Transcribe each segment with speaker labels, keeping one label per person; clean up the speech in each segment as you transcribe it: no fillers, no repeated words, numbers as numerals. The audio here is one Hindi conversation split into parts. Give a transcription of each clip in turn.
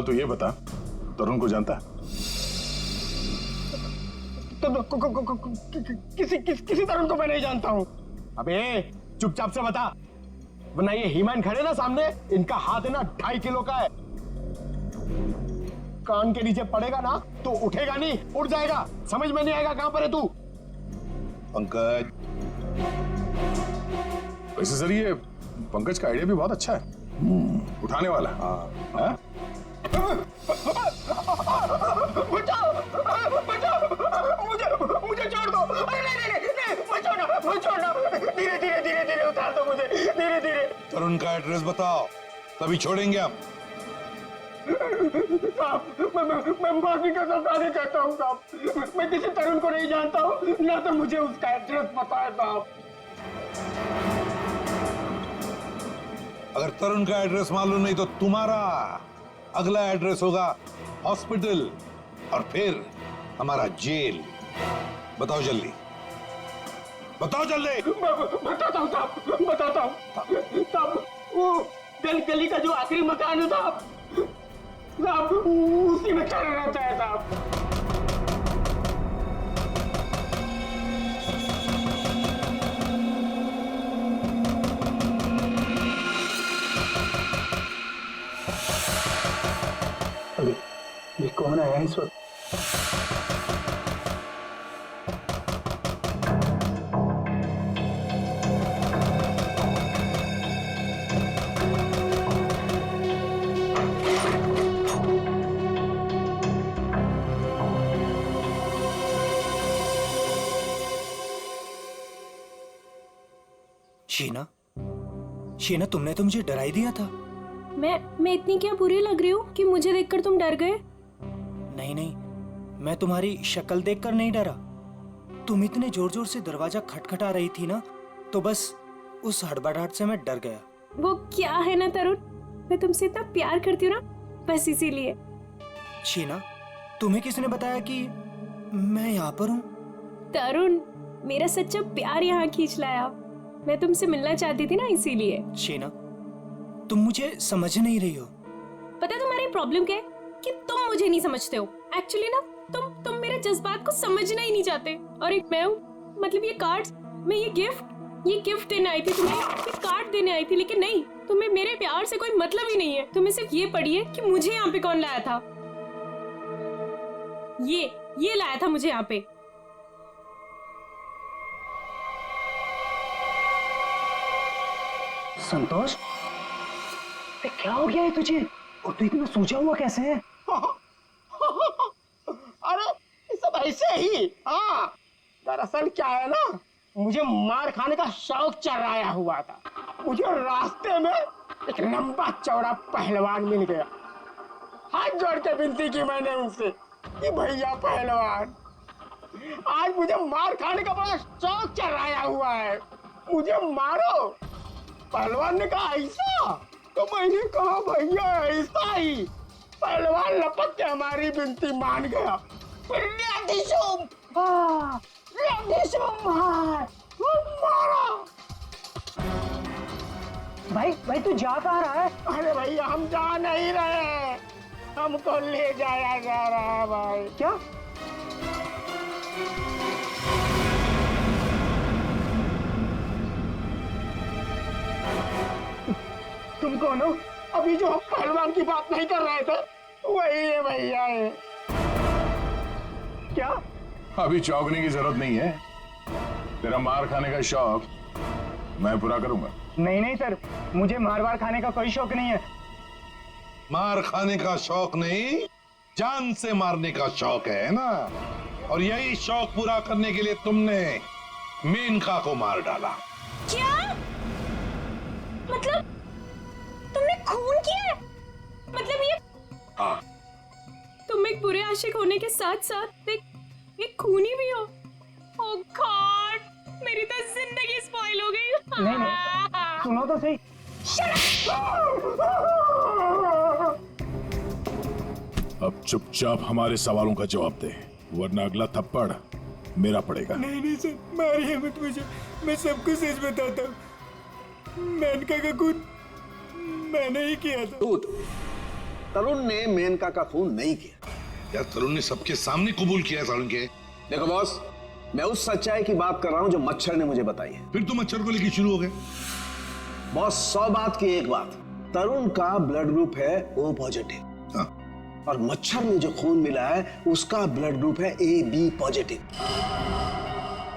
Speaker 1: तू ये बता, तरुण को जानता है?
Speaker 2: किसी तरुण को मैं नहीं जानता हूँ। अबे चुपचाप से बता, वरना ये हीमैन खड़े ना सामने, इनका हाथ है ना 2.5 किलो का है। कान के नीचे पड़ेगा ना तो उठेगा नहीं, उड़ जाएगा। समझ में नहीं आएगा कहां पर है तू।
Speaker 1: पंकज, वैसे सर ये पंकज का आइडिया भी बहुत अच्छा है, उठाने वाला। हाँ?
Speaker 2: बचाओ, बचाओ, मुझे छोड़ दो। अरे नहीं, मुझे छोड़ना। धीरे धीरे उतार दो मुझे, धीरे धीरे।
Speaker 3: तरुण का एड्रेस बताओ, तभी छोड़ेंगे हम।
Speaker 2: साहब, मैं माफी का सौदा कहता हूँ साहब। मैं किसी तरुण को नहीं जानता हूँ, ना तो मुझे उसका एड्रेस पता है साहब।
Speaker 3: अगर तरुण का एड्रेस मालूम नहीं तो तुम्हारा अगला एड्रेस होगा हॉस्पिटल और फिर हमारा जेल। बताओ जल्दी, बताओ जल्दी।
Speaker 2: बताता हूँ साहब, बताता हूँ साहब। वो गली का जो आखिरी मकान है साहब, उसी में चल रहता है साहब। अरे ये कौन आया इस वक्त?
Speaker 4: शीना, तुमने तो मुझे डरा ही दिया था।
Speaker 5: मैं इतनी क्या बुरी लग रही हूँ कि मुझे देखकर तुम डर गए?
Speaker 4: नहीं, मैं तुम्हारी शक्ल देखकर नहीं डरा। तुम इतने जोर जोर से दरवाजा खटखटा रही थी ना, तो बस उस हड़बड़ाहट से मैं डर गया।
Speaker 5: वो क्या है ना तरुण, मैं तुमसे इतना प्यार करती हूँ ना, बस इसीलिए।
Speaker 4: शीना, तुम्हें किसने बताया कि मैं यहाँ पर हूँ?
Speaker 5: तरुण, मेरा सच्चा प्यार यहाँ खींच लाया। मैं तुमसे मिलना चाहती थी ना, इसीलिए।
Speaker 4: शीना, तुम मुझे समझ नहीं रही हो।
Speaker 5: पता है तुम्हारी प्रॉब्लम क्या है? कि तुम मुझे नहीं समझते हो। एक्चुअली ना तुम मेरे जज्बात को समझना ही नहीं चाहते। और एक मैं हूँ, मतलब ये कार्ड्स, मैं ये गिफ्ट देने आई थी तुम्हें, ये कार्ड देने आई थी, लेकिन नहीं, तुम्हें मेरे प्यार से कोई मतलब ही नहीं है। तुम्हें सिर्फ ये पड़ी है कि मुझे यहाँ पे कौन लाया था। ये लाया था मुझे यहाँ पे।
Speaker 2: संतोष, क्या हो गया है तुझे? और तू इतना सूझा हुआ कैसे है? अरे ये सब ऐसे ही। हाँ, दरअसल क्या है ना, मुझे मार खाने का शौक चढ़ाया हुआ था। मुझे रास्ते में एक लंबा चौड़ा पहलवान मिल गया। हाथ जोड़ के विनती की मैंने उनसे कि भैया पहलवान, आज मुझे मार खाने का बड़ा शौक चढ़ाया हुआ है, मुझे मारो। पहलवान ने कहा ऐसा? तो मैंने कहा भैया ऐसा ही। पहलवान लपक के हमारी विनती मान गया। भाई तू जा कहाँ रहा है? अरे भैया हम जा नहीं रहे, हमको ले जाया जा रहा है भाई। क्या? तुम कौन हो? अभी जो हम पहलवान की बात नहीं कर रहे थे, वही है भैया है। क्या?
Speaker 1: अभी चौंकने की जरूरत नहीं है, तेरा मार खाने का शौक मैं पूरा करूंगा।
Speaker 2: नहीं सर, मुझे मार खाने का कोई शौक नहीं है।
Speaker 3: मार खाने का शौक नहीं, जान से मारने का शौक है ना? और यही शौक पूरा करने के लिए तुमने मेनका को मार डाला।
Speaker 5: क्या? मतलब तुमने खून किया है? मतलब ये?
Speaker 3: हाँ।
Speaker 5: तुम एक बुरे आशिक होने के साथ साथ एक खूनी भी हो। ओह गॉड, मेरी तो जिंदगी स्पॉइल हो गई।
Speaker 2: नहीं, सुनो तो सही।
Speaker 1: अब चुपचाप हमारे सवालों का जवाब दे, वरना अगला थप्पड़ मेरा पड़ेगा।
Speaker 4: नहीं सर, मारिए मत मुझे, मैं सबको सच बताता हूँ।
Speaker 6: मेनका का खून मैंने ही किया था। तरुण ने मेनका का खून नहीं किया।
Speaker 3: यार तरुण ने सबके सामने कबूल किया तरुण के।
Speaker 6: देखो बॉस, मैं उस सच्चाई की बात कर रहा हूं जो मच्छर ने मुझे बताई है।
Speaker 3: फिर तो मच्छर को लेके शुरू हो गए।
Speaker 6: बॉस 100 बात की एक बात, तरुण का ब्लड ग्रुप है O पॉजिटिव।
Speaker 3: हाँ।
Speaker 6: और मच्छर में जो खून मिला है उसका ब्लड ग्रुप है AB पॉजिटिव।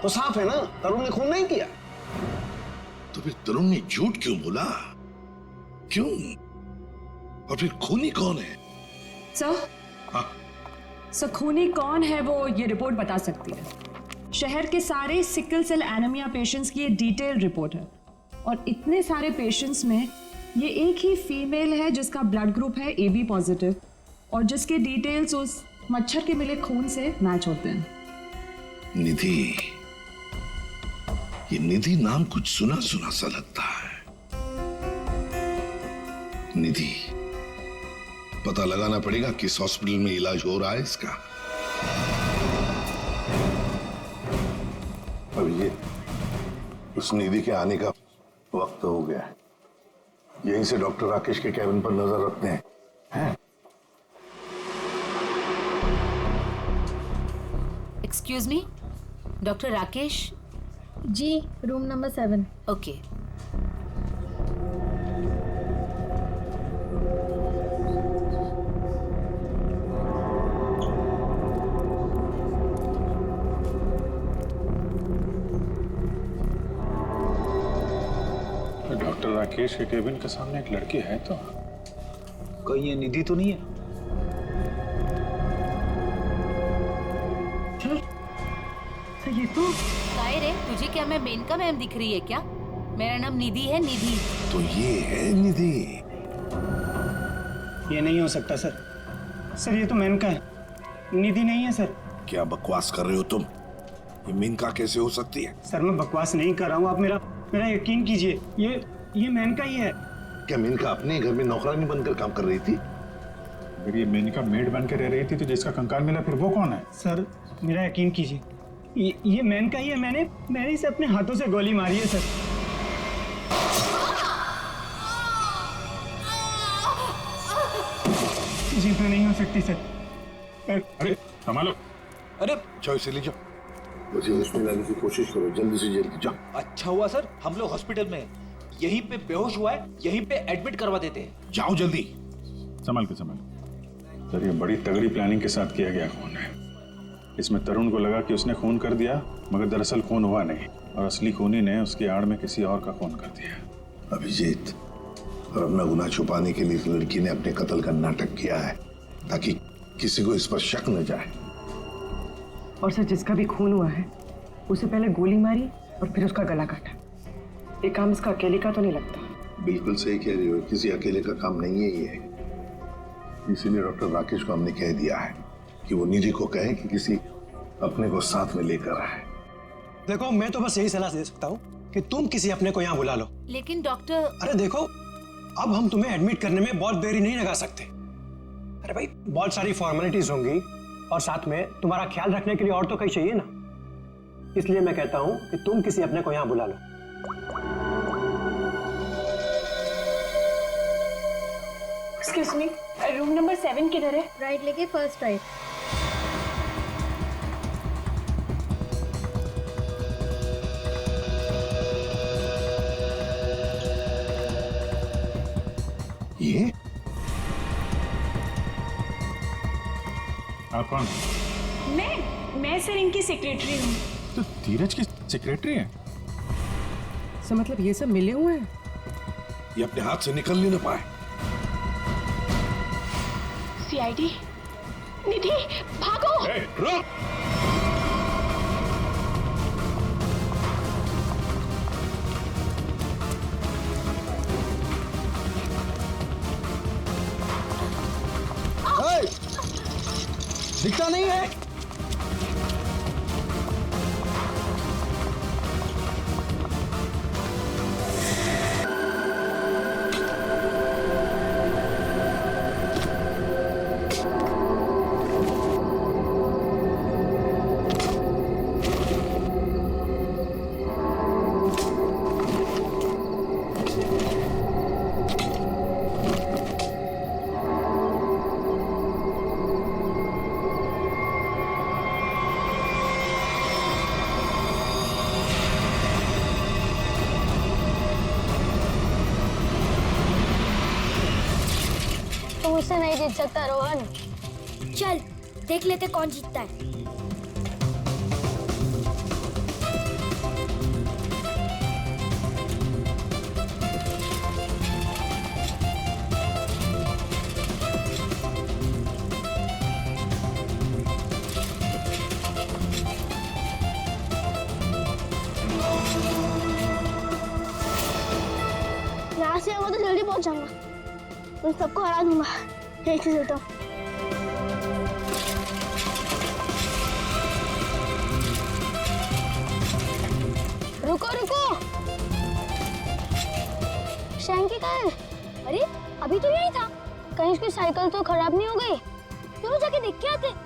Speaker 6: तो साफ है ना, तरुण ने खून नहीं किया।
Speaker 3: तो फिर तरुण ने झूठ क्यों बोला? क्यों? और फिर खूनी कौन है?
Speaker 7: सर,
Speaker 3: हाँ?
Speaker 7: सर खूनी कौन है वो ये रिपोर्ट बता सकती है। शहर के सारे सिकल सेल एनीमिया पेशेंट्स की ये डिटेल रिपोर्ट है और इतने सारे पेशेंट्स में ये एक ही फीमेल है जिसका ब्लड ग्रुप है AB पॉजिटिव और जिसके डिटेल्स उस मच्छर के मिले खून से मैच होते हैं।
Speaker 3: निधि, ये निधि नाम कुछ सुना सुना सा लगता है। निधि, पता लगाना पड़ेगा किस हॉस्पिटल में इलाज हो रहा है इसका।
Speaker 1: अब ये उस निधि के आने का वक्त हो गया है। यहीं से डॉक्टर राकेश के कैबिन पर नजर रखते हैं।
Speaker 8: Excuse me, doctor Rakesh?
Speaker 9: जी, room number 7।
Speaker 8: Okay.
Speaker 1: Doctor Rakesh के केबिन के सामने एक लड़की है तो
Speaker 10: कहीं ये निधि तो नहीं है?
Speaker 7: ये तो
Speaker 8: काय रे, तुझे क्या मैं मेनका मैम दिख रही है क्या? मेरा नाम निधि है, निधि।
Speaker 3: तो ये है निधि।
Speaker 4: ये नहीं हो सकता सर। सर ये तो मेनका है, निधि नहीं है सर।
Speaker 3: क्या बकवास कर रहे हो तुम? ये मेनका कैसे हो सकती है?
Speaker 4: सर मैं बकवास नहीं कर रहा हूँ, आप मेरा यकीन कीजिए। ये मेनका ही है।
Speaker 3: क्या मेनका अपने घर में नौकरानी बनकर काम कर रही थी?
Speaker 1: अगर ये मेनका मेड बन के रह रही थी तो जिसका कंकाल मिला फिर वो कौन है?
Speaker 4: सर मेरा यकीन कीजिए, ये मेनका ही है। मैंने इसे अपने हाथों से गोली मारी है सर। जीत में नहीं हो सकती सर।
Speaker 1: अरे संभालो।
Speaker 10: अरे
Speaker 3: जाओ इसे ले जाओ। मुझे उसमें लाने की कोशिश करो, जल्दी से जल्दी जाओ।
Speaker 10: अच्छा हुआ सर, हम लोग हॉस्पिटल में हैं। यहीं पे बेहोश हुआ है, यहीं पे एडमिट करवा देते हैं।
Speaker 3: जाओ जल्दी।
Speaker 1: संभाल के संभाल। सर ये बड़ी तगड़ी प्लानिंग के साथ किया गया खून है। इसमें तरुण को लगा कि उसने खून कर दिया, मगर दरअसल खून हुआ नहीं और असली खूनी ने उसकी आड़ में किसी और का खून कर दिया।
Speaker 3: अभिजीत, और अपना गुनाह छुपाने के लिए इस लड़की ने अपने कत्ल का नाटक किया है ताकि किसी को इस पर शक न जाए।
Speaker 7: और सर जिसका भी खून हुआ है उसे पहले गोली मारी और फिर उसका गला काटा। ये काम इसका अकेले का तो नहीं लगता।
Speaker 3: बिल्कुल सही कह रही हो, किसी अकेले का काम नहीं है ये। इसीलिए डॉक्टर राकेश को हमने कह दिया है कि वो निधि को कहे कि किसी अपने को साथ में लेकर आए।
Speaker 11: देखो मैं तो बस यही सलाह दे सकता हूँ कि तुम किसी अपने को यहाँ बुला लो।
Speaker 8: लेकिन डॉक्टर,
Speaker 11: अरे देखो, अब हम तुम्हें एडमिट करने में बहुत देरी नहीं लगा सकते। अरे भाई बहुत सारी फॉर्मेलिटीज होंगी और साथ में तुम्हारा ख्याल रखने के लिए और तो कहीं चाहिए ना। इसलिए मैं कहता हूँ कि तुम किसी अपने को यहाँ बुला लो।
Speaker 7: एक्सक्यूज मी, रूम नंबर 7 किधर है?
Speaker 9: राइट लेके फर्स्ट राइट।
Speaker 3: ये
Speaker 1: आप कौन?
Speaker 7: मैं सर इनकी सेक्रेटरी हूँ।
Speaker 1: तो धीरज की सेक्रेटरी है?
Speaker 7: सर मतलब ये सब मिले हुए हैं?
Speaker 3: ये अपने हाथ से निकल नहीं ना पाए।
Speaker 9: CID, निधि भागो।
Speaker 3: रुक!
Speaker 10: दिखता नहीं है।
Speaker 9: जीत सकता है रोहन। चल देख लेते कौन जीतता है। यहाँ से वो तो जल्दी पहुंच जाऊंगा, मैं सबको हरा दूंगा। एक से चलता हूँ। रुको रुको, शैंकी कहाँ है? अरे अभी तो यही था। कहीं उसकी साइकिल तो खराब नहीं हो गई? चलो जाके देख के आते।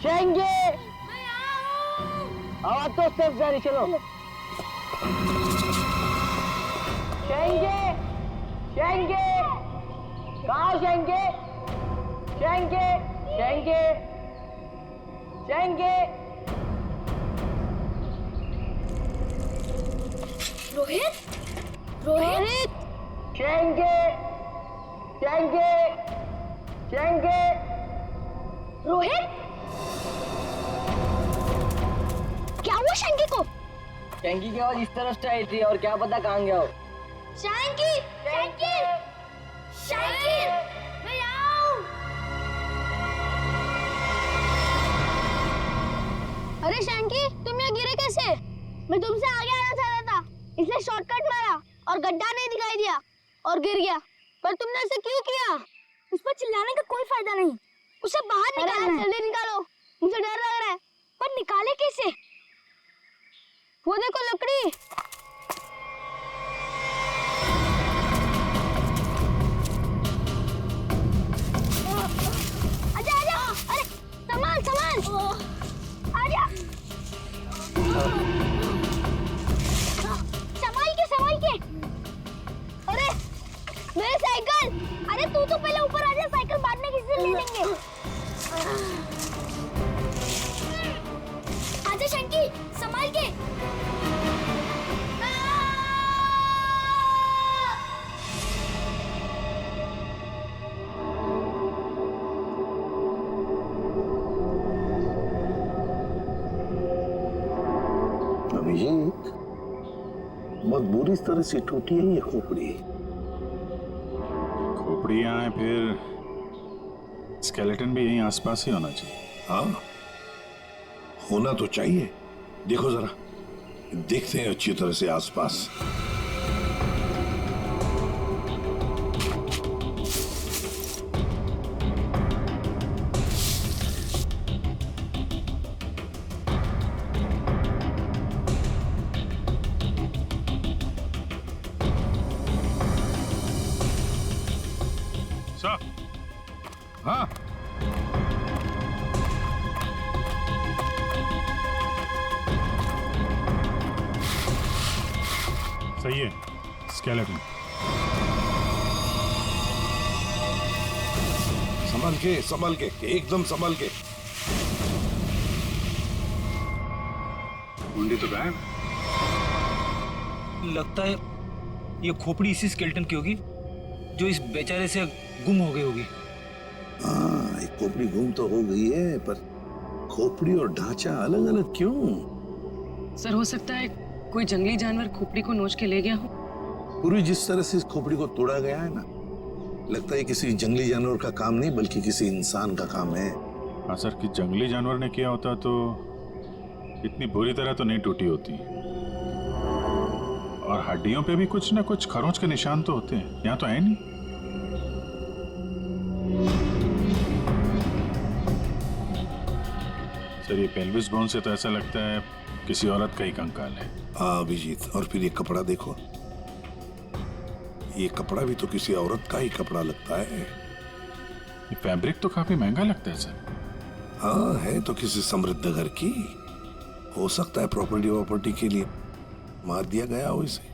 Speaker 2: शेंगे आवाज तो सिर्फ जारी, चलो। शेंगे शेंगे कहाँ हो शेंगे? शेंगे शेंगे शेंगे।
Speaker 9: रोहित रोहित
Speaker 2: शेंगे शेंगे शेंगे।
Speaker 9: रोहित क्या हुआ शैंकी को?
Speaker 2: शेंगी की आवाज इस तरफ से आई थी और क्या पता कहाँ गया हो।
Speaker 9: शैंकी शैंकी शैंकी मैं आऊं। अरे शैंकी तुम यहाँ गिरे कैसे? मैं तुमसे आगे आना चाहता था इसलिए शॉर्टकट मारा और गड्ढा नहीं दिखाई दिया और गिर गया। पर तुमने ऐसे क्यों किया? उस पर चिल्लाने का कोई फायदा नहीं, उसे बाहर निकालो। जल्दी निकालो, मुझे डर लग रहा है। पर निकाले कैसे? वो देखो लकड़ी। आजा आजा, अरे सामान सामान आजा। संभाल के। अरे मेरी साइकिल। अरे तू तो पहले ऊपर आ जा, साइकिल बाद में किसी से ले लेंगे। आजा शंकी, संभाल के।
Speaker 6: अभिषेक, बहुत बुरी तरह से टूटी है ये खोपड़ी।
Speaker 1: खोपड़ी यहाँ है, फिर स्केलेटन भी यहीं आसपास ही होना चाहिए।
Speaker 3: हाँ होना तो चाहिए। देखो जरा, देखते हैं अच्छी तरह से आसपास।
Speaker 1: सर,
Speaker 3: हाँ
Speaker 1: सही है, स्केलेटन।
Speaker 3: संभल के एकदम संभल के।
Speaker 1: मुंडी तो गायब।
Speaker 10: लगता है ये खोपड़ी इसी स्केलेटन की होगी जो इस बेचारे से गुम हो गई होगी।
Speaker 3: हाँ, एक खोपड़ी गुम तो हो गई है, पर खोपड़ी और ढांचा अलग अलग क्यों?
Speaker 7: सर हो सकता है कोई जंगली जानवर खोपड़ी को नोच के ले गया हो।
Speaker 3: पूरी जिस तरह से इस खोपड़ी को तोड़ा गया है ना, लगता है किसी जंगली जानवर का काम नहीं बल्कि किसी इंसान का काम है।
Speaker 1: हाँ सर, कि जंगली जानवर ने किया होता तो इतनी बुरी तरह तो नहीं टूटी होती। और हड्डियों पे भी कुछ ना कुछ खरोंच के निशान तो होते हैं, यहाँ तो है नहीं। सर, ये पेल्विस बोन से तो ऐसा लगता है किसी औरत का ही कंकाल है।
Speaker 3: हाँ अभिजीत, और फिर ये कपड़ा देखो, ये कपड़ा भी तो किसी औरत का ही कपड़ा लगता है।
Speaker 1: ये फैब्रिक तो काफी महंगा लगता है सर।
Speaker 3: हाँ, है तो किसी समृद्ध घर की, हो सकता है प्रॉपर्टी के लिए मार दिया गया हो इसे।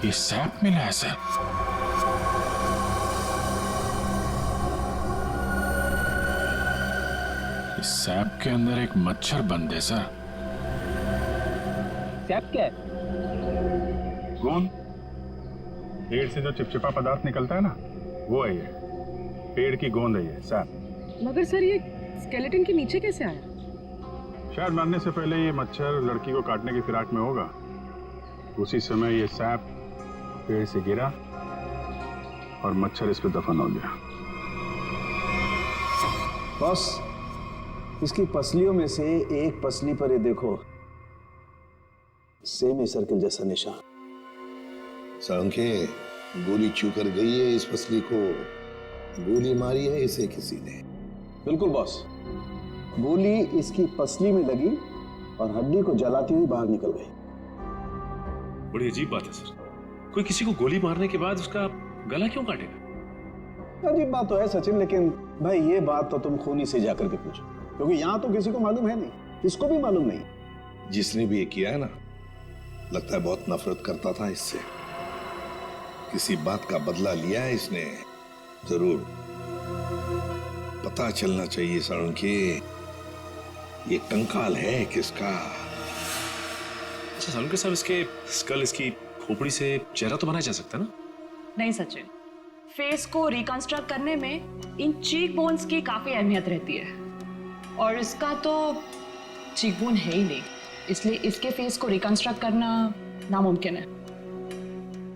Speaker 1: ये सैप मिला है सर। इस सैप के अंदर एक मच्छर बंद है सर।
Speaker 10: सैप क्या है?
Speaker 1: गोंद। पेड़ से जो चिपचिपा पदार्थ निकलता है ना, वो है ये। पेड़ की गोंद है ये सैप।
Speaker 7: मगर सर ये स्केलेटन के नीचे कैसे आया?
Speaker 1: शायद मरने से पहले ये मच्छर लड़की को काटने की फिराक में होगा। उसी समय ये सैप पेड़ से गिरा और मच्छर इस पे दफन हो गया।
Speaker 6: बॉस, इसकी पसलियों में से एक पसली पर ये देखो, सेमी सर्कल जैसा निशान।
Speaker 3: सारंगे, गोली छू कर गई है इस पसली को। गोली मारी है इसे किसी ने।
Speaker 6: बिल्कुल बॉस, गोली इसकी पसली में लगी और हड्डी को जलाती हुई बाहर निकल गई।
Speaker 12: बड़ी अजीब बात है सर, कोई किसी को गोली मारने के बाद उसका गला क्यों काटेगा?
Speaker 6: अजीब बात तो है सचिन, लेकिन भाई ये बात तो तुम खूनी से जाकर के पूछो, क्योंकि यहाँ तो किसी को मालूम है नहीं, किसको भी मालूम नहीं।
Speaker 3: जिसने भी ये किया है ना, लगता है बहुत नफरत करता था इससे। किसी बात का बदला लिया है इसने जरूर। पता चलना चाहिए सारंगे, ये कंकाल है किसका।
Speaker 12: अच्छा सारंगे साहब, इसके स्कल, इसकी खोपड़ी से चेहरा तो बनाया जा सकता है ना?
Speaker 7: नहीं सचिन, फेस को रिकंस्ट्रक्ट करने में इन चीक बोन्स की काफी अहमियत रहती है, और इसका तो चीक बोन है ही नहीं, इसलिए इसके फेस को रिकंस्ट्रक्ट करना नामुमकिन है।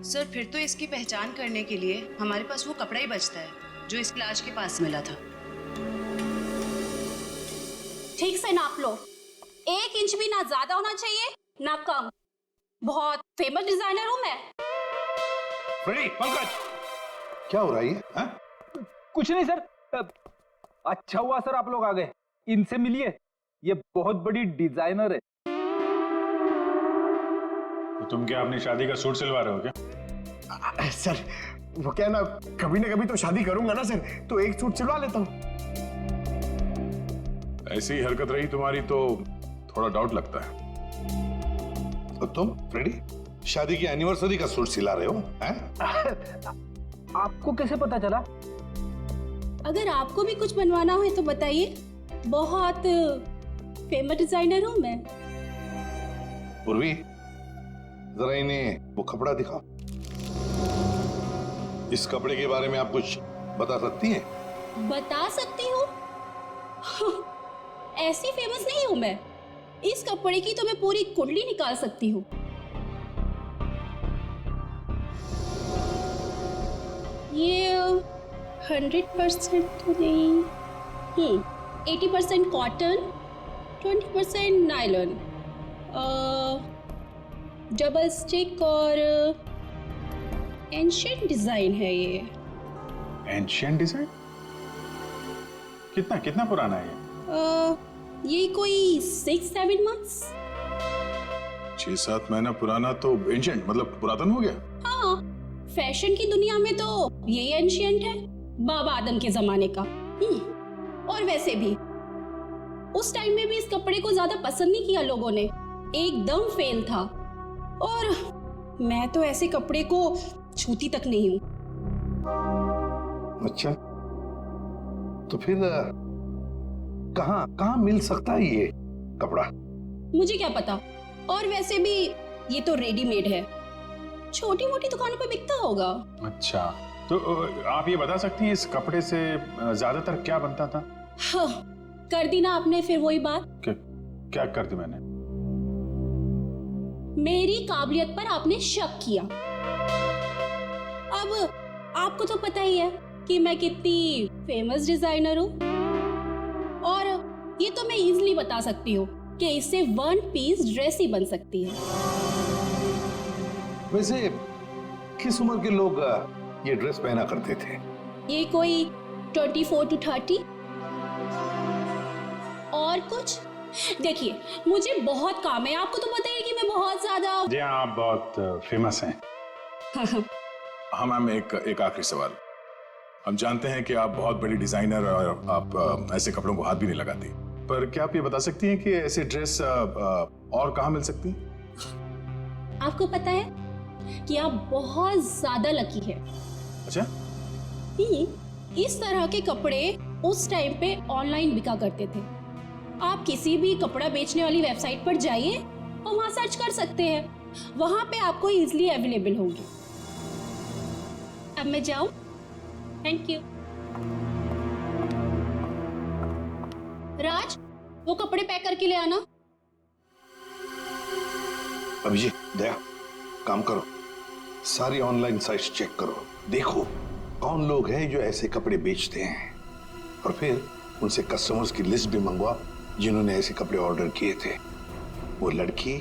Speaker 13: सर, फिर तो इसकी पहचान करने के लिए हमारे पास वो कपड़ा ही बचता है जो इस लाश के पास मिला था।
Speaker 5: ठीक से नाप लो, 1 इंच भी ना ज्यादा होना चाहिए ना कम। बहुत फेमस डिजाइनर हूं मैं।
Speaker 3: फ्रेडी, पंकज, क्या हो रहा है ये?
Speaker 10: कुछ नहीं सर। अच्छा हुआ सर आप लोग आ गए, इनसे मिलिए, ये बहुत बड़ी डिजाइनर है।
Speaker 1: तो तुम क्या अपनी शादी का सूट सिलवा रहे हो क्या?
Speaker 2: सर वो क्या ना कभी तो शादी करूंगा ना सर, तो एक सूट सिलवा लेता हूँ।
Speaker 1: ऐसी ही हरकत रही तुम्हारी तो थोड़ा डाउट लगता है।
Speaker 3: तो तुम फ्रेडी शादी की एनिवर्सरी का सूट सिला रहे हो हैं?
Speaker 10: आपको कैसे पता चला?
Speaker 5: अगर आपको भी कुछ बनवाना हो तो बताइए, बहुत फेमस डिजाइनर हूं मैं।
Speaker 3: पूर्वी, जरा इन्हें वो कपड़ा दिखाओ। इस कपड़े के बारे में आप कुछ बता सकती हैं?
Speaker 5: बता सकती हूँ? ऐसी फेमस नहीं हूं मैं। इस कपड़े की तो मैं पूरी कुंडली निकाल सकती हूँ। ये 100% तो नहीं, 80% कॉटन, 20% नायलॉन, डबल स्टिक और एंशिएंट डिजाइन है ये।
Speaker 1: Ancient design? कितना पुराना है
Speaker 5: ये कोई 6-7 मंथ्स।
Speaker 1: 6-7 महीना पुराना तो एंशिएंट मतलब पुरातन हो गया।
Speaker 5: हाँ, फैशन की दुनिया में तो ये एंशिएंट है, बाबा आदम के जमाने का। और वैसे भी उस टाइम में भी इस कपड़े को ज्यादा पसंद नहीं किया लोगों ने, एकदम फेल था। और मैं तो ऐसे कपड़े को छूती तक नहीं हूँ।
Speaker 3: अच्छा, तो फिर कहाँ मिल सकता है ये कपड़ा?
Speaker 5: मुझे क्या पता, और वैसे भी ये तो रेडीमेड है, छोटी मोटी दुकानों पे बिकता होगा।
Speaker 1: अच्छा, तो आप ये बता सकती हैं इस कपड़े से ज्यादातर क्या बनता था?
Speaker 5: हाँ, कर दी ना आपने फिर वही बात।
Speaker 1: क्या कर दी मैंने?
Speaker 5: मेरी काबिलियत पर आपने शक किया। अब आपको तो पता ही है कि मैं कितनी फेमस डिजाइनर हूँ, और ये तो मैं इजीली बता सकती हूँ कि इससे 1 पीस ड्रेस ही बन सकती है।
Speaker 3: वैसे किस उम्र के लोग ये ड्रेस पहना करते थे?
Speaker 5: ये कोई 24 to 30। और कुछ देखिए, मुझे बहुत काम है, आपको तो पता ही है कि मैं बहुत ज्यादा।
Speaker 1: जी हाँ, आप बहुत फेमस हैं। हाँ मैम, एक आखिरी सवाल। हम जानते हैं कि आप बहुत बड़ी डिजाइनर और आप ऐसे कपड़ों को हाथ भी नहीं लगाती, पर क्या आप ये बता सकती हैं कि ऐसी ड्रेस और कहाँ मिल सकती है?
Speaker 5: आपको पता है कि आप बहुत ज्यादा लकी है।
Speaker 1: अच्छा,
Speaker 5: इस तरह के कपड़े उस टाइम पे ऑनलाइन बिका करते थे। आप किसी भी कपड़ा बेचने वाली वेबसाइट पर जाइए और वहां सर्च कर सकते हैं, वहां पे आपको इजीली अवेलेबल होंगे। अब मैं जाऊं? Thank you. राज, वो कपड़े पैक करके ले आना।
Speaker 3: अभिजीत, दया, काम करो, सारी ऑनलाइन साइट्स चेक करो, देखो कौन लोग हैं जो ऐसे कपड़े बेचते हैं, और फिर उनसे कस्टमर्स की लिस्ट भी मंगवा जिन्होंने ऐसे कपड़े ऑर्डर किए थे। वो लड़की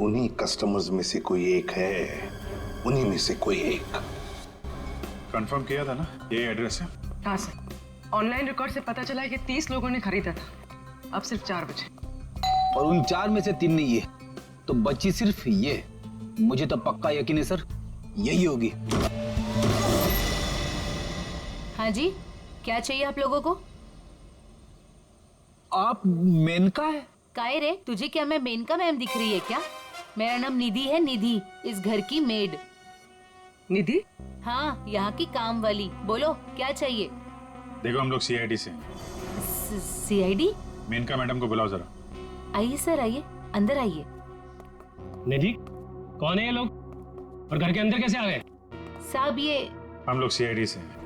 Speaker 3: उन्हीं कस्टमर्स में से कोई एक है, उन्हीं में से कोई एक।
Speaker 1: कंफर्म किया था ना, ये एड्रेस है?
Speaker 14: हाँ सर, ऑनलाइन रिकॉर्ड से पता चला है कि 30 लोगों ने खरीदा था, अब सिर्फ 4 बचे।
Speaker 10: और उन 4 में से 3 नहीं है, तो बची सिर्फ ये। मुझे तो पक्का यकीन है सर, यही होगी।
Speaker 8: हाँ जी, क्या चाहिए आप लोगों को?
Speaker 10: आप मेनका है?
Speaker 8: काहे रे, तुझे क्या मैं मेनका मैम दिख रही है क्या? मेरा नाम निधि है, निधि, इस घर की मेड।
Speaker 14: निधि?
Speaker 8: हाँ, यहाँ की काम वाली। बोलो क्या चाहिए?
Speaker 1: देखो, हम लोग सीआईडी से हैं।
Speaker 8: सीआईडी?
Speaker 1: मेनका मैडम को बुलाओ जरा।
Speaker 8: आइए सर, आइए, अंदर आइए।
Speaker 11: निधि, कौन है ये लोग और घर के अंदर कैसे आ गए?
Speaker 8: साहब, ये
Speaker 1: हम लोग सीआईडी से हैं।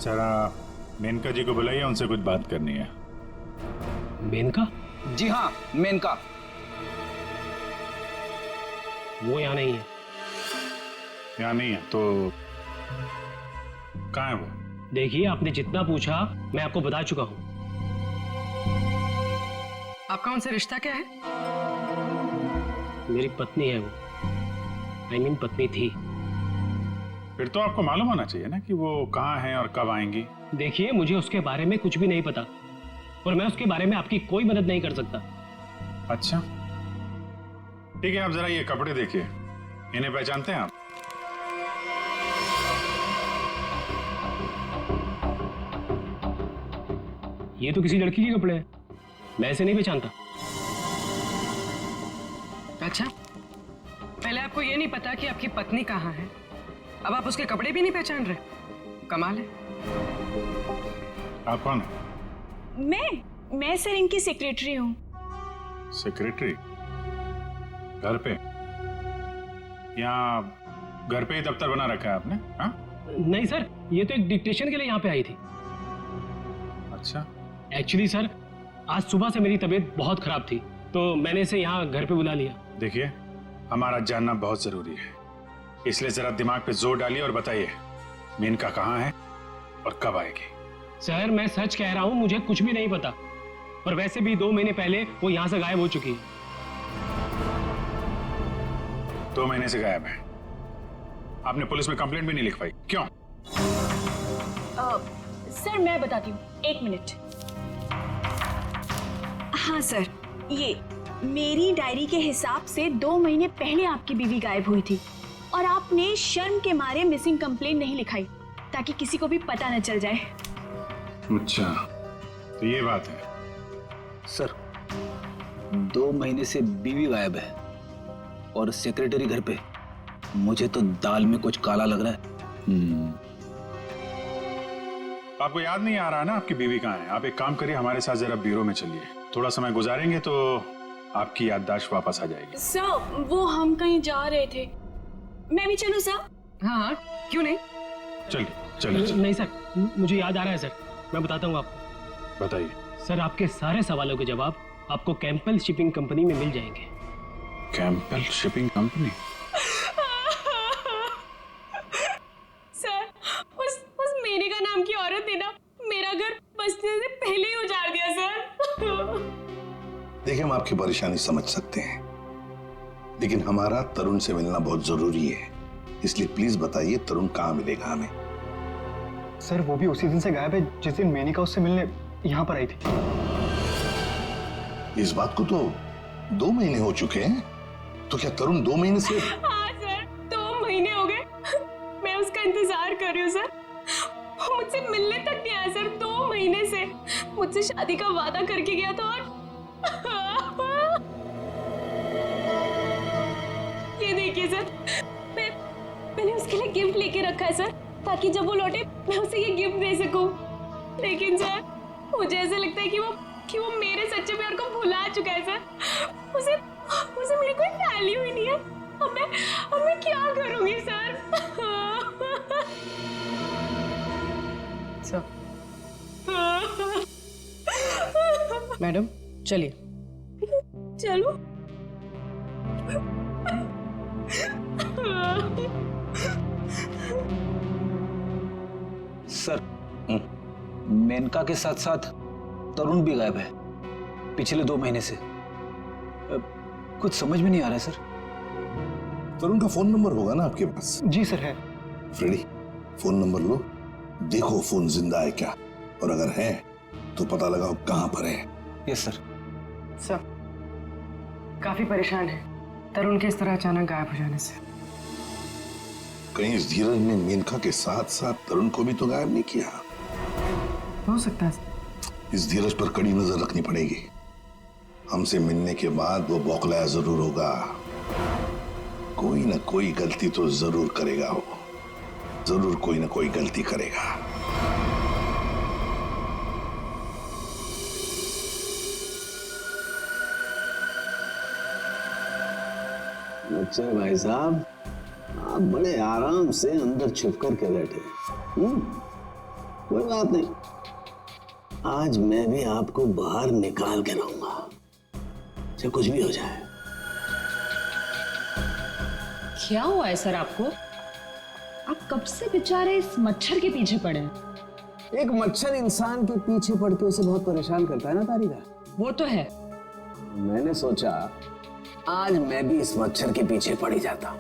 Speaker 1: जरा मेनका जी को बुलाइए, उनसे कुछ बात करनी है।
Speaker 11: मेनका?
Speaker 10: जी हाँ, मेनका।
Speaker 11: वो यहाँ नहीं है।
Speaker 1: यहाँ नहीं है तो कहाँ है वो?
Speaker 11: देखिए, आपने जितना पूछा मैं आपको बता चुका हूँ।
Speaker 14: आपका उनसे रिश्ता क्या है?
Speaker 11: मेरी पत्नी है वो, I mean पत्नी थी।
Speaker 1: फिर तो आपको मालूम होना चाहिए ना कि वो कहाँ है और कब आएंगी।
Speaker 11: देखिए, मुझे उसके बारे में कुछ भी नहीं पता और मैं उसके बारे में आपकी कोई मदद नहीं कर सकता।
Speaker 1: अच्छा, ठीक है, आप जरा ये कपड़े देखिए, इन्हें पहचानते हैं आप?
Speaker 11: ये तो किसी लड़की के कपड़े हैं, मैं ऐसे नहीं पहचानता।
Speaker 14: अच्छा, पहले आपको ये नहीं पता कि आपकी पत्नी कहाँ है, अब आप उसके कपड़े भी नहीं पहचान रहे? कमाल है।
Speaker 1: आप कौन है?
Speaker 5: मैं सर इनकी सेक्रेटरी हूँ।
Speaker 1: सेक्रेटरी? घर पे? यहाँ घर पे ही दफ्तर बना रखा है आपने? हाँ?
Speaker 11: नहीं सर, ये तो एक डिक्टेशन के लिए यहाँ पे आई थी।
Speaker 1: अच्छा।
Speaker 11: एक्चुअली सर, आज सुबह से मेरी तबीयत बहुत खराब थी, तो मैंने इसे यहाँ घर पे बुला लिया।
Speaker 1: देखिए, हमारा जानना बहुत जरूरी है, इसलिए जरा दिमाग पे जोर डालिए और बताइए मेनका कहाँ है और कब आएगी।
Speaker 11: सर, मैं सच कह रहा हूँ, मुझे कुछ भी नहीं पता, और वैसे भी 2 महीने पहले वो यहाँ से गायब हो चुकी है।
Speaker 1: 2 महीने से गायब है? आपने पुलिस में कंप्लेंट भी नहीं लिखवाई, क्यों?
Speaker 5: सर, मैं बताती हूँ, 1 मिनट। हाँ सर, ये मेरी डायरी के हिसाब से 2 महीने पहले आपकी बीवी गायब हुई थी और आपने शर्म के मारे मिसिंग कंप्लेंट नहीं लिखाई ताकि किसी को भी पता न चल जाए।
Speaker 1: अच्छा, तो ये बात है।
Speaker 10: सर, 2 महीने से बीवी गायब है और सेक्रेटरी घर पे। मुझे तो दाल में कुछ काला लग रहा है।
Speaker 1: आपको याद नहीं आ रहा ना आपकी बीवी कहाँ है? आप एक काम करिए, हमारे साथ जरा ब्यूरो में चलिए, थोड़ा समय गुजारेंगे तो आपकी याददाश्त वापस आ जाएगी।
Speaker 5: सर, वो हम कहीं जा रहे थे, मैं भी चलूं सर?
Speaker 14: हाँ, क्यों नहीं?
Speaker 1: चलिए चलिए।
Speaker 11: नहीं सर, मुझे याद आ रहा है सर, मैं बताता हूँ आपको।
Speaker 1: बताइए।
Speaker 11: सर, आपके सारे सवालों के जवाब आपको कैंपल शिपिंग कंपनी में मिल जाएंगे।
Speaker 1: कैंपल शिपिंग कंपनी?
Speaker 5: सर, उस मेनका नाम की औरत ने ना मेरा घर बसने से पहले ही उजाड़ दिया सर।
Speaker 3: देखिए, हम आपकी परेशानी समझ सकते हैं, लेकिन हमारा तरुण से मिलना बहुत जरूरी है, इसलिए प्लीज बताइए तरुण कहाँ मिलेगा हमें?
Speaker 11: सर, वो भी उसी दिन से गायब है जिस दिन मेनिका उससे मिलने यहाँ पर आई थी।
Speaker 3: इस बात को तो 2 महीने हो चुके हैं, तो क्या तरुण 2 महीने से?
Speaker 5: हाँ सर, 2 महीने हो गए, मैं उसका इंतजार कर रही हूँ सर, वो मुझसे मिलने तक नहीं आया सर। 2 महीने से मुझसे शादी का वादा करके गया था और ये देखिए सर, उसके लिए गिफ्ट लेके रखा है सर, ताकि जब वो लौटे मैं उसे ये गिफ्ट दे सकूं। लेकिन सर मुझे ऐसा लगता है कि वो मेरे सच्चे प्यार को भुला चुका है सर। उसे मेरी कोई वैल्यू ही नहीं है। अब मैं क्या करूंगी सर?
Speaker 14: सर मैडम चलिए।
Speaker 5: चलो।
Speaker 10: सर मेनका के साथ साथ तरुण भी गायब है पिछले 2 महीने से। कुछ समझ में नहीं आ रहा है सर।
Speaker 3: तरुण का फोन नंबर होगा ना आपके पास?
Speaker 11: जी सर है।
Speaker 3: फ्रेडी फोन नंबर लो, देखो फोन जिंदा है क्या, और अगर है तो पता लगाओ कहां पर है।
Speaker 10: Yes sir.
Speaker 14: सर काफी परेशान है तरुण के इस तरह अचानक गायब हो जाने से।
Speaker 3: कहीं इस धीरज ने मेनका के साथ साथ तरुण को भी तो गायब नहीं किया?
Speaker 14: हो सकता है।
Speaker 3: इस धीरज पर कड़ी नजर रखनी पड़ेगी। हमसे मिलने के बाद वो बौखलाया जरूर होगा, कोई ना कोई गलती तो जरूर करेगा। वो जरूर कोई ना कोई गलती करेगा।
Speaker 6: अच्छा भाई साहब, आप बड़े आराम से अंदर छुप कर के बैठे। कोई बात नहीं, आज मैं भी आपको बाहर निकाल के रहूंगा, चाहे कुछ भी हो जाए।
Speaker 7: क्या हुआ है सर आपको? आप कब से बेचारे इस मच्छर के पीछे पड़े हैं?
Speaker 6: एक मच्छर इंसान के पीछे पड़ के उसे बहुत परेशान करता है ना तारिका।
Speaker 7: वो तो है।
Speaker 6: मैंने सोचा आज मैं भी इस मच्छर के पीछे पड़ ही जाता हूं।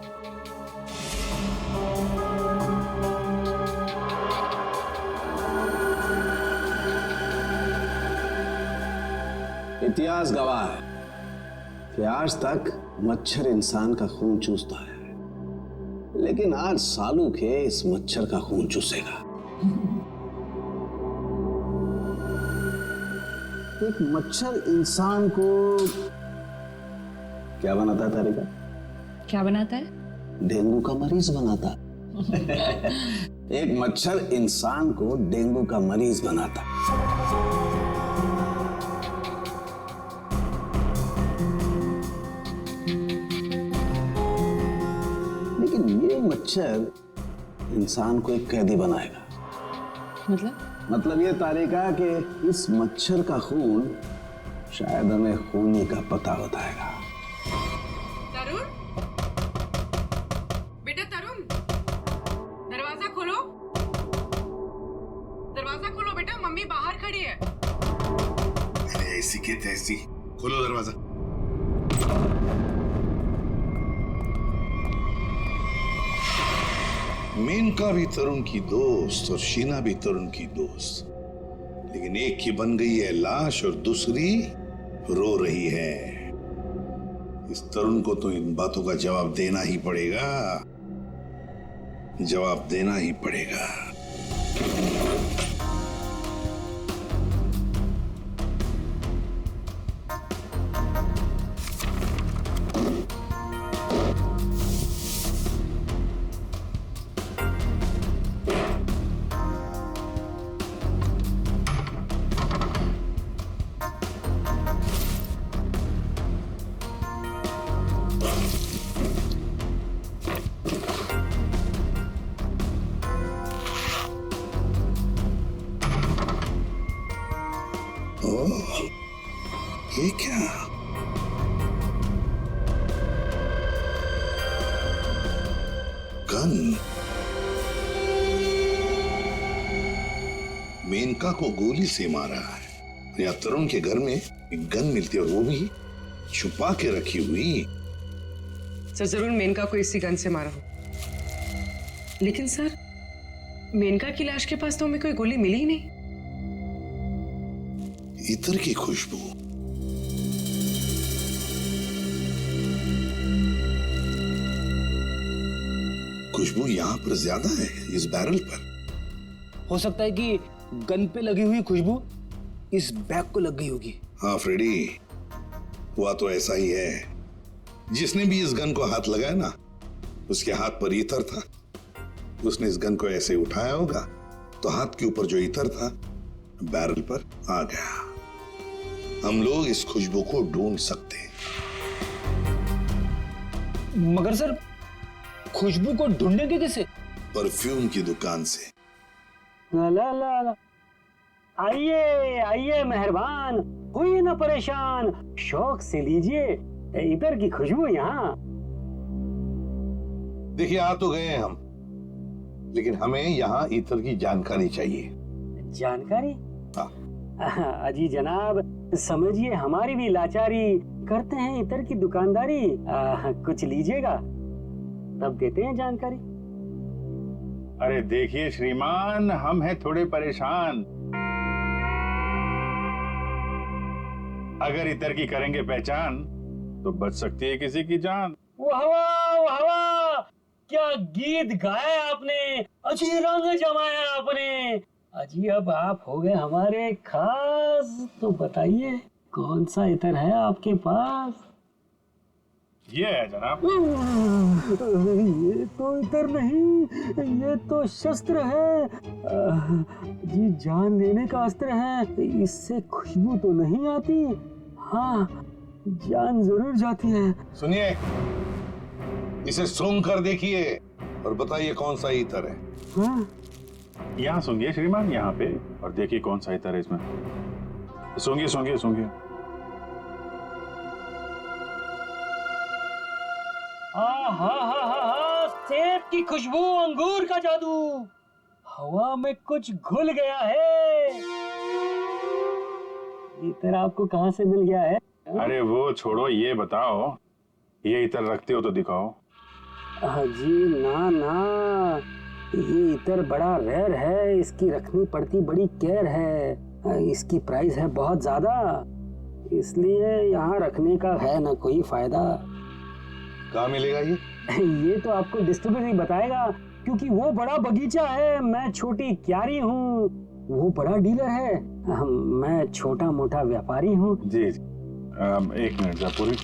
Speaker 6: इतिहास गवाह है कि आज तक मच्छर इंसान का खून चूसता है, लेकिन आज सालू के इस मच्छर का खून चूसेगा। एक मच्छर इंसान को क्या बनाता है तारिका?
Speaker 7: क्या बनाता है?
Speaker 6: डेंगू का मरीज बनाता है। एक मच्छर इंसान को डेंगू का मरीज बनाता है। ये मच्छर इंसान को एक कैदी बनाएगा। मतलब ये तारिका कि इस मच्छर का खून शायद हमें खूनी का पता बताएगा।
Speaker 14: तरुण, बेटा तरुण, दरवाजा खोलो। दरवाजा खोलो बेटा, मम्मी बाहर खड़ी है।
Speaker 3: अरे ऐसी के तैसी, खोलो दरवाजा। मेनका भी तरुण की दोस्त और शीना भी तरुण की दोस्त, लेकिन एक की बन गई है लाश और दूसरी रो रही है। इस तरुण को तो इन बातों का जवाब देना ही पड़ेगा, जवाब देना ही पड़ेगा। ये क्या? गन। मेनका को गोली से मारा है या तरुण के घर में एक गन मिलती है और वो भी छुपा के रखी हुई।
Speaker 14: सर जरूर मेनका को इसी गन से मारा हो, लेकिन सर मेनका की लाश के पास तो हमें कोई गोली मिली ही नहीं।
Speaker 3: इत्र की खुशबू। खुशबू यहाँ पर ज्यादा है इस बैरल पर।
Speaker 10: हो सकता है कि गन पे लगी हुई खुशबू इस बैग को लग गई होगी।
Speaker 3: हाँ फ्रेडी, हुआ तो ऐसा ही है। जिसने भी इस गन को हाथ लगाया ना, उसके हाथ पर इत्र था उसने इस गन को ऐसे उठाया होगा तो हाथ के ऊपर जो इतर था बैरल पर आ गया। हम लोग इस खुशबू को ढूंढ सकते हैं।
Speaker 10: मगर सर, खुशबू को ढूंढेंगे कैसे?
Speaker 3: परफ्यूम की दुकान से।
Speaker 11: ला ला ला, आइए आइए मेहरबान, हुई ना परेशान, शौक से लीजिए इधर की खुशबू यहाँ।
Speaker 3: देखिए, आ तो गए हैं हम, लेकिन हमें यहाँ इतर की जानकारी चाहिए।
Speaker 11: जानकारी?
Speaker 3: हाँ।
Speaker 11: अजी जनाब, समझिए हमारी भी लाचारी, करते हैं इतर की दुकानदारी। कुछ लीजिएगा तब देते हैं जानकारी।
Speaker 1: अरे देखिए श्रीमान, हम हैं थोड़े परेशान। अगर इतर की करेंगे पहचान तो बच सकती है किसी की जान।
Speaker 11: वाह वाह वाह, क्या गीत गाया आपने, अजी रंग जमाया आपने। अजी अब आप हो गए हमारे खास, तो बताइए कौन सा इतर है आपके पास?
Speaker 1: ये है जनाब।
Speaker 11: ये तो इतर नहीं, ये तो शस्त्र है। जी जान लेने का अस्त्र है। इससे खुशबू तो नहीं आती, हाँ जान जरूर जाती है।
Speaker 3: सुनिए, इसे सूंघ कर देखिए और बताइए कौन सा इतर है।
Speaker 11: हाँ?
Speaker 1: यहाँ सूंघिए श्रीमान, यहाँ पे, और देखिए कौन सा इतर है इसमें। सूंघिए सूंघिए सूंघिए।
Speaker 11: सेब की खुशबू, अंगूर का जादू, हवा में कुछ घुल गया है। इतर आपको कहाँ से मिल गया है?
Speaker 1: अरे वो छोड़ो, ये बताओ, ये इतर रखते हो तो दिखाओ।
Speaker 11: जी ना ना, ये इतर बड़ा रेयर है, इसकी रखनी पड़ती बड़ी केयर है। इसकी प्राइस है बहुत ज्यादा, इसलिए यहाँ रखने का है ना कोई फायदा।
Speaker 3: कहाँ मिलेगा ये?
Speaker 11: ये तो आपको डिस्ट्रीब्यूटर ही बताएगा, क्योंकि वो बड़ा बगीचा है, मैं छोटी क्यारी हूँ, वो बड़ा डीलर है, मैं छोटा मोटा व्यापारी हूँ।
Speaker 1: जी एक मिनट जयपुरी,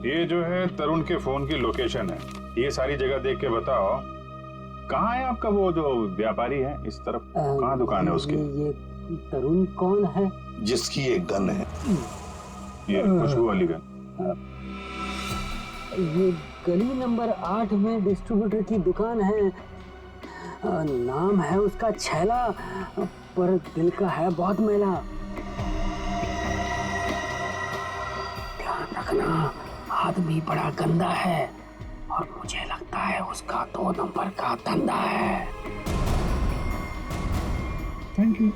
Speaker 1: ये जो है तरुण के फोन की लोकेशन है, ये सारी जगह देख के बताओ कहाँ है आपका वो जो व्यापारी है इस तरफ, कहाँ दुकान है उसकी?
Speaker 11: ये तरुण कौन है?
Speaker 3: जिसकी एक गन है।
Speaker 1: ये खुशबू वाली गन।
Speaker 11: ये गली नंबर 8 में डिस्ट्रीब्यूटर की दुकान है। नाम है उसका छैला, पर दिल का है बहुत मैला। ध्यान रखना, आदमी बड़ा गंदा है और मुझे लगता है उसका 2 नंबर का धंधा है।
Speaker 1: Thank you.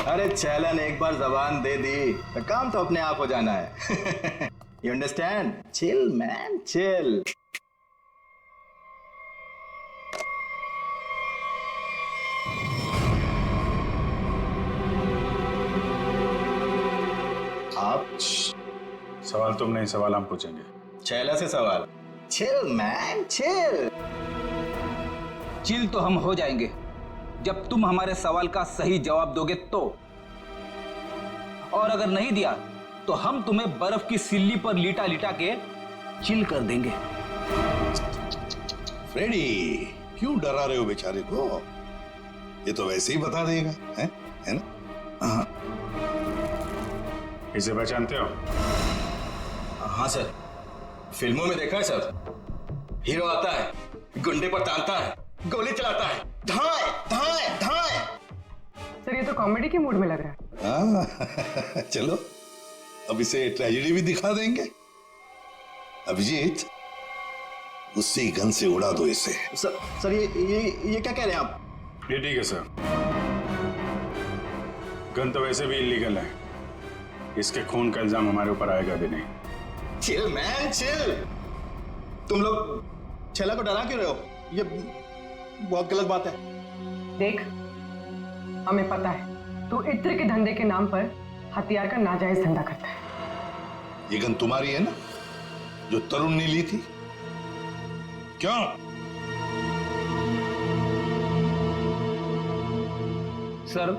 Speaker 15: अरे छैला ने एक बार जबान दे दी तो काम तो अपने आप हो जाना है। You understand? Chill, man, chill. आप
Speaker 1: सवाल तुम नहीं, सवाल हम पूछेंगे।
Speaker 15: छैला से सवाल। Chill, man, chill.
Speaker 10: चिल तो हम हो जाएंगे जब तुम हमारे सवाल का सही जवाब दोगे तो, और अगर नहीं दिया तो हम तुम्हें बर्फ की सिल्ली पर लिटा लिटा के चिल कर देंगे।
Speaker 3: फ्रेडी, क्यों डरा रहे हो बेचारे को? ये तो वैसे ही बता देगा, है ना? हाँ।
Speaker 1: इसे पहचानते हो?
Speaker 15: हाँ सर, फिल्मों में देखा है सर। हीरो आता है, गुंडे पर तानता है, गोली चलाता है, धाए धाए धाए।
Speaker 14: सर ये तो कॉमेडी के मूड में लग रहा
Speaker 3: है। चलो अब इसे ट्रेजेडी भी दिखा देंगे। अभिजीत, उसी गन से उड़ा दो इसे।
Speaker 15: सर ये क्या कह रहे हैं आप?
Speaker 1: ये ठीक है सर, गन तो वैसे भी इलीगल है, इसके खून का इल्जाम हमारे ऊपर आएगा भी नहीं।
Speaker 15: Chill man chill. तुम लोग छैला को डरा क्यों रहे हो? ये बहुत गलत बात है।
Speaker 14: देख, हमें पता है तू इत्र के धंधे के नाम पर हथियार का नाजायज धंधा करता है।
Speaker 3: ये गन तुम्हारी है ना, जो तरुण ने ली थी? क्यों?
Speaker 10: सर,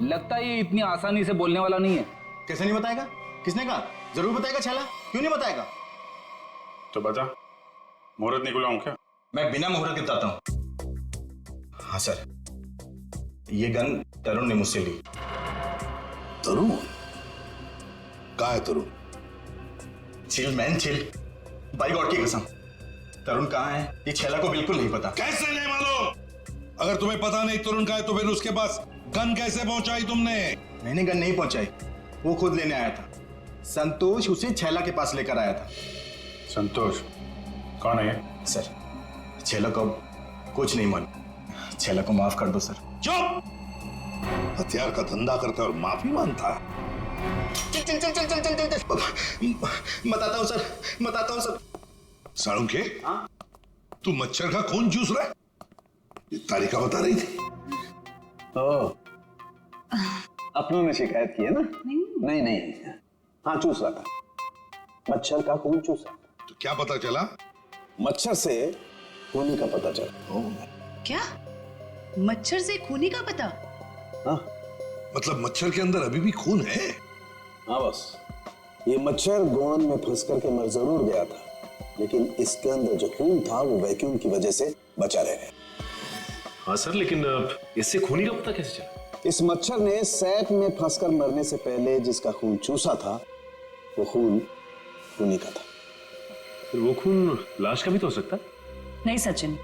Speaker 10: लगता है ये इतनी आसानी से बोलने वाला नहीं है।
Speaker 15: कैसे नहीं बताएगा? किसने कहा? जरूर बताएगा छैला, क्यों नहीं बताएगा?
Speaker 1: तो बता, मुहूर्त निकलाऊं क्या?
Speaker 15: मैं बिना मुहूर्त के बताता हूँ। हाँ सर, ये गन तरुण ने मुझसे ली।
Speaker 3: तरुण? कहाँ है Tarun?
Speaker 15: Chill man chill, by God की कसम, तरुण कहाँ है ये छैला को बिल्कुल नहीं पता।
Speaker 3: कैसे नहीं मालूम? अगर तुम्हें पता नहीं तरुण कहाँ है तो फिर उसके पास गन कैसे पहुंचाई तुमने?
Speaker 15: मैंने गन नहीं पहुंचाई, वो खुद लेने आया था। संतोष उसे छैला के पास लेकर आया था।
Speaker 1: संतोष कौन है ये?
Speaker 15: सर, छैला को कुछ नहीं मालूम। छैला को माफ कर दो सर।
Speaker 3: चुप! हथियार का धंधा करता और माफी मांगता।
Speaker 15: चल चल चल चल चल चल चल चल। बताता हूँ सर, बताता हूँ सर।
Speaker 3: साळुंखे, तू मच्छर का खून चूस रहा है? ये तारिका बता रही थी।
Speaker 6: अपनों ने शिकायत की है ना? नहीं नहीं, हाँ चूस रहा था, मच्छर का खून चूस रहा था।
Speaker 3: तो क्या पता चला?
Speaker 6: मच्छर से खूनी का पता चला।
Speaker 13: क्या? मच्छर से खूनी का पता?
Speaker 6: हाँ,
Speaker 3: मतलब मच्छर के अंदर अभी भी खून है?
Speaker 6: हाँ बस, ये मच्छर गोंद में फंस करके मर जरूर गया था, लेकिन इसके अंदर जो खून था वो वैक्यूम की वजह से बचा रह गया।
Speaker 12: हाँ सर, लेकिन इससे खूनी का पता कैसे चला?
Speaker 6: इस मच्छर ने सैक में फंसकर मरने से पहले जिसका खून चूसा था वो खून खूनी का था।
Speaker 12: फिर वो खून लाश का भी तो हो सकता है?
Speaker 7: नहीं सचिन,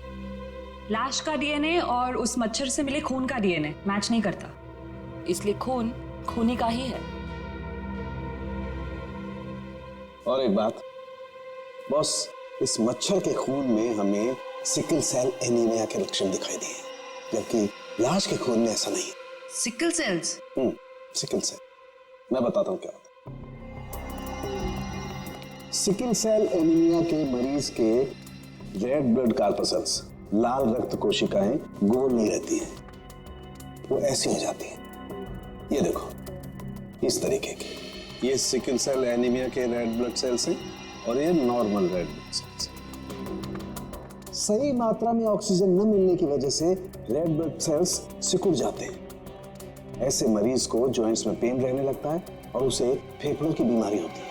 Speaker 7: लाश का डीएनए और उस मच्छर से मिले खून का डीएनए मैच नहीं करता, इसलिए खून खूनी का ही है।
Speaker 6: और एक बात बॉस, इस मच्छर के खून में हमें सिकल सेल एनीमिया के लक्षण दिखाई दिए, जबकि लाश के खून में ऐसा नहीं।
Speaker 13: Sickle sales?
Speaker 6: सिकल सेल, मैं बताता हूँ क्या होता है। सिकल सेल एनीमिया के मरीज के रेड ब्लड कार्पसल्स, लाल रक्त कोशिकाएं गोल नहीं रहती हैं, वो ऐसी हो जाती हैं। ये देखो, इस तरीके के, ये सिकल सेल एनीमिया के रेड ब्लड सेल्स हैं और ये नॉर्मल रेड ब्लड सेल्स हैं। सही मात्रा में ऑक्सीजन न मिलने की वजह से रेड ब्लड सेल्स सिकुड़ जाते हैं। ऐसे मरीज को जॉइंट्स में पेन रहने लगता है और उसे फेफड़ों की बीमारी होती है।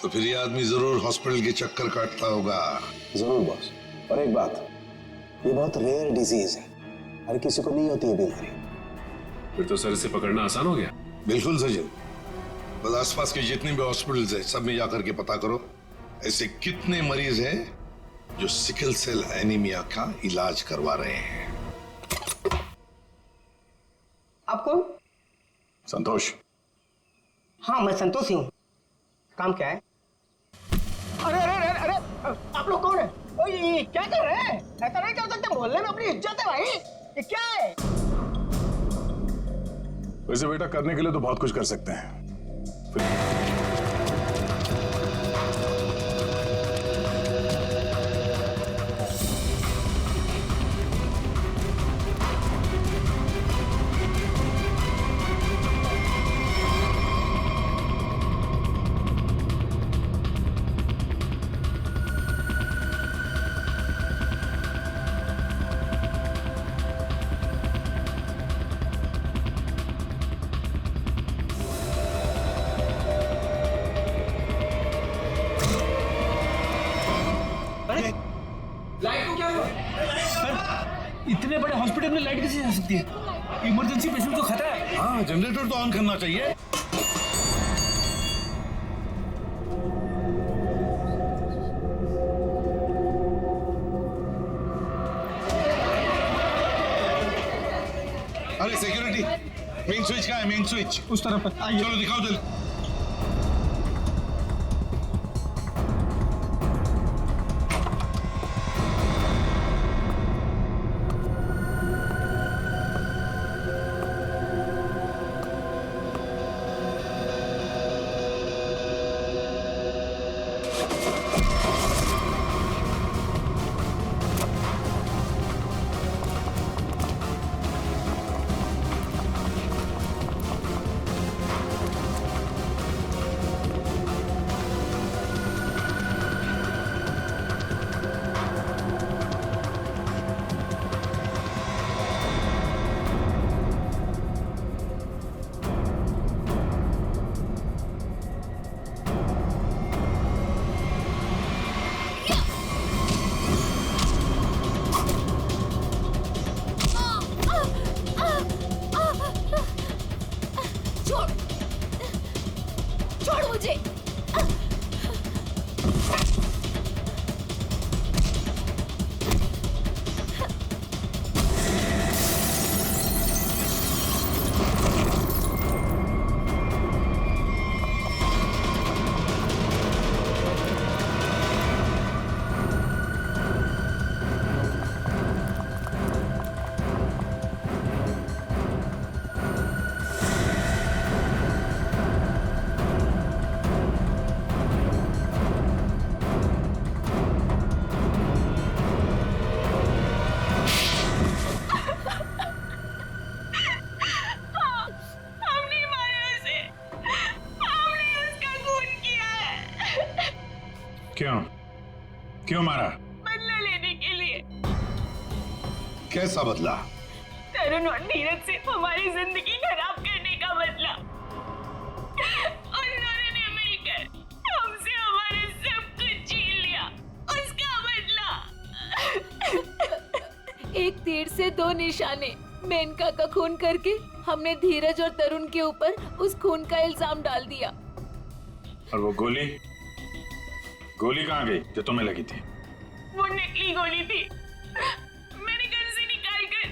Speaker 3: तो फिर ये आदमी जरूर हॉस्पिटल के चक्कर काटता होगा।
Speaker 6: जरूर बॉस। और एक बात, ये बहुत रेयर डिजीज है, हर किसी को नहीं होती है बीमारी।
Speaker 12: फिर तो सर इसे पकड़ना आसान हो गया।
Speaker 3: बिल्कुल सचिन, बस आसपास के जितने भी हॉस्पिटल्स हैं सब में जाकर के पता करो ऐसे कितने मरीज हैं जो सिकल सेल एनीमिया का इलाज करवा रहे हैं।
Speaker 2: आप कौन?
Speaker 1: संतोष।
Speaker 2: हाँ मैं संतोष ही हूँ। काम क्या है? अरे अरे अरे अरे, आप लोग कौन है? ओ ये क्या कर रहे हैं? ऐसा नहीं कर सकते, मोहल्ले में अपनी इज्जत है भाई। ये क्या है?
Speaker 1: वैसे बेटा करने के लिए तो बहुत कुछ कर सकते हैं।
Speaker 2: लाइट को क्या हुआ?
Speaker 10: इतने बड़े हॉस्पिटल में लाइट कैसे जा सकती है? इमरजेंसी पेशेंट को खतरा है।
Speaker 3: हाँ, जनरेटर तो ऑन करना चाहिए। अरे सिक्योरिटी, मेन स्विच कहाँ है? मेन स्विच
Speaker 11: उस तरफ आइए।
Speaker 3: चलो दिखाओ जल्दी।
Speaker 8: छोड़ मुझे।
Speaker 1: क्यों मारा?
Speaker 5: बदला लेने के लिए।
Speaker 3: कैसा बदला?
Speaker 5: तरुण और नीरज से हमारी जिंदगी खराब करने का बदला। उन्होंने मिलकर हमसे हमारे सब कुछ छीन लिया, उसका बदला।
Speaker 8: एक तीर से दो निशाने। मेनका का खून करके हमने धीरज और तरुण के ऊपर उस खून का इल्जाम डाल दिया।
Speaker 1: और वो गोली कहाँ गई जो तुम्हें लगी थी?
Speaker 5: वो नकली गोली थी। मैंने घर से निकालकर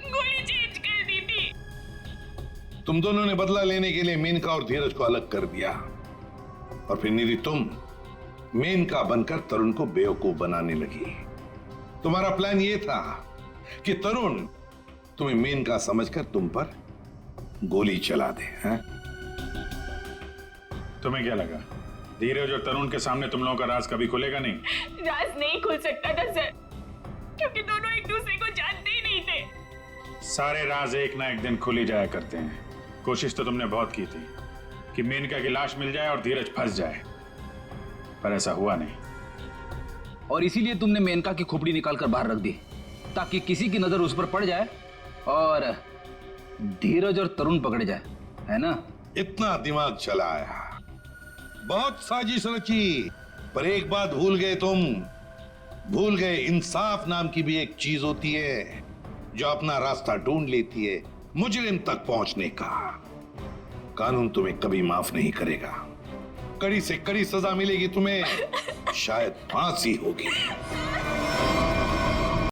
Speaker 5: गोली चेंज कर दी थी।
Speaker 3: तुम दोनों ने बदला लेने के लिए मेनका और धीरज को अलग कर दिया, और फिर निधि तुम मेनका बनकर तरुण को बेवकूफ बनाने लगी। तुम्हारा प्लान यह था कि तरुण तुम्हें मेनका समझकर तुम पर गोली चला दे, हैं?
Speaker 1: तुम्हें क्या लगा धीरज और तरुण के सामने तुम लोगों का राज कभी खुलेगा नहीं?
Speaker 5: राज नहीं खुल सकता था सर, क्योंकि दोनों एक दूसरे को जानते ही नहीं थे।
Speaker 1: सारे राज एक ना एक दिन खुल ही जाया करते हैं। कोशिश तो तुमने बहुत की थी कि मेनका की लाश मिल जाए और धीरज फंस जाए, पर ऐसा हुआ नहीं।
Speaker 10: और इसीलिए तुमने मेनका की खोपड़ी निकालकर बाहर रख दी, ताकि किसी की नजर उस पर पड़ जाए और धीरज और तरुण पकड़े जाए, है ना?
Speaker 3: इतना दिमाग चलाया, बहुत साजिश रची, पर एक बात भूल गए तुम। भूल गए इंसाफ नाम की भी एक चीज होती है जो अपना रास्ता ढूंढ लेती है मुजरिम तक पहुंचने का। कानून तुम्हें कभी माफ नहीं करेगा। कड़ी से कड़ी सजा मिलेगी तुम्हें, शायद फांसी होगी।